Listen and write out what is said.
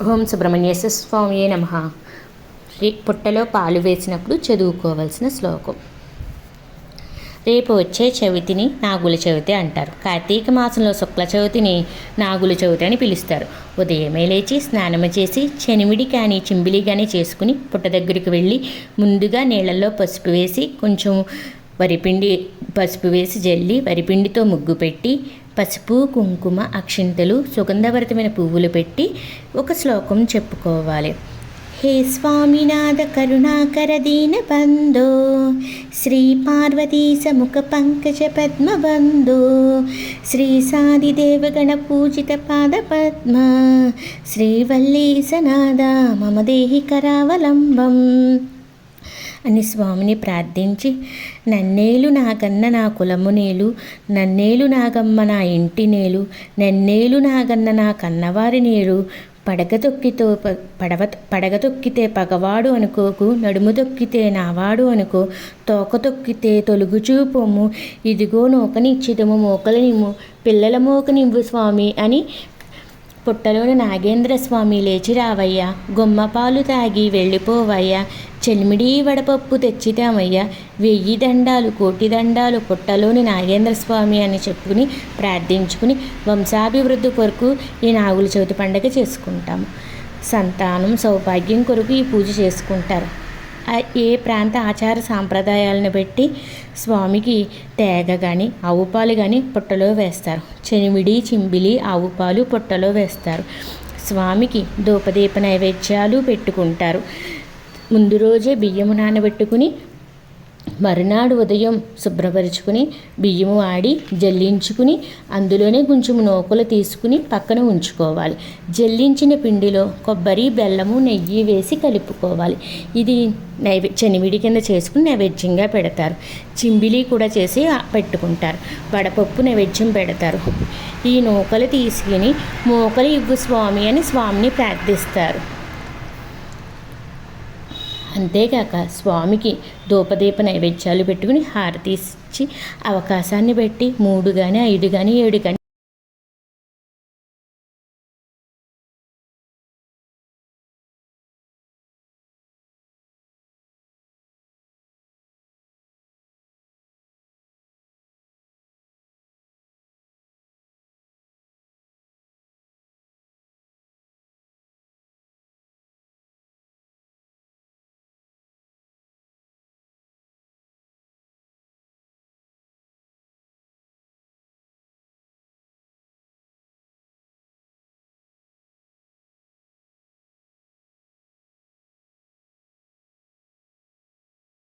ఓం సుబ్రహ్మణ్యేశ్వర స్వామియే నమః. పుట్టలో పాలు వేసినప్పుడు చదువుకోవలసిన శ్లోకం. రేపు వచ్చే చవితిని నాగుల చవితి అంటారు. కార్తీక మాసంలో శుక్ల చవితిని నాగుల చవితి అని పిలుస్తారు. ఉదయమే లేచి స్నానము చేసి చెనిమిడి కానీ చింబిలి కానీ చేసుకుని పుట్ట దగ్గరికి వెళ్ళి ముందుగా నీళ్ళల్లో పసుపు వేసి కొంచెం పసుపు వేసి జల్లి వరిపిండితో ముగ్గు పెట్టి పసుపు కుంకుమ అక్షింతలు సుగంధభరితమైన పువ్వులు పెట్టి ఒక శ్లోకం చెప్పుకోవాలి. హే స్వామినాథ కరుణాకర దీన బంధో శ్రీ పార్వతీ సముఖ పంకజ పద్మబంధో శ్రీ సాదిదేవగణ పూజిత పాద పద్మ శ్రీవల్లీసనాథ మమ దేహి కరావలంబం అని స్వామిని ప్రార్థించి, నన్నేలు నాగన్న నా కులము నేలు, నన్నేలు నాగమ్మ నా ఇంటి నేలు, నన్నేలు నాగన్న నా కన్నవారి నేలు, పడగ తొక్కితే పగవాడు అనుకోకు, నడుము తొక్కితే నావాడు అనుకో, తోక తొక్కితే తొలుగుచూపొమ్ము, ఇదిగో నూకనిచ్చిదము మోకలనిమ్ము, పిల్లల మోకనివ్వు స్వామి అని పుట్టలోని నాగేంద్ర స్వామి లేచి రావయ్యా, గుమ్మపాలు తాగి వెళ్ళిపోవయ్యా, చెలిమిడి వడపప్పు తెచ్చితామయ్యా, 1000 దండాలు 1,000,000 దండాలు పుట్టలోని నాగేంద్ర స్వామి అని చెప్పుకుని ప్రార్థించుకుని వంశాభివృద్ధి కొరకు ఈ నాగుల చవితి పండుగ చేసుకుంటాము. సంతానం సౌభాగ్యం కొరకు ఈ పూజ చేసుకుంటారు. ఏ ప్రాంత ఆచార సాంప్రదాయాలను బట్టి స్వామికి తేగ కానీ ఆవు పాలు కానీ పుట్టలో వేస్తారు. చెనిమిడి చింబిలి ఆవు పాలు పుట్టలో వేస్తారు. స్వామికి ధూపదీప నైవేద్యాలు పెట్టుకుంటారు. ముందు రోజే బియ్యము నానబెట్టుకుని మరునాడు ఉదయం శుభ్రపరుచుకుని బియ్యము ఆడి జల్లించుకుని అందులోనే కొంచెం నూకలు తీసుకుని పక్కన ఉంచుకోవాలి. జల్లించిన పిండిలో కొబ్బరి బెల్లము నెయ్యి వేసి కలుపుకోవాలి. ఇది చెనిమిడి కింద చేసుకుని నైవేద్యంగా పెడతారు. చింబిలి కూడా చేసి పెట్టుకుంటారు. వడపప్పు నైవేద్యం పెడతారు. ఈ నూకలు తీసుకుని మోకలు ఇవ్వు స్వామి అని స్వామిని ప్రార్థిస్తారు. అంతేకాక స్వామికి ధూపదీప నైవేద్యాలు పెట్టుకుని హారతి ఇచ్చి అవకాశాన్ని బట్టి 3 కానీ 5 కానీ 7 కానీ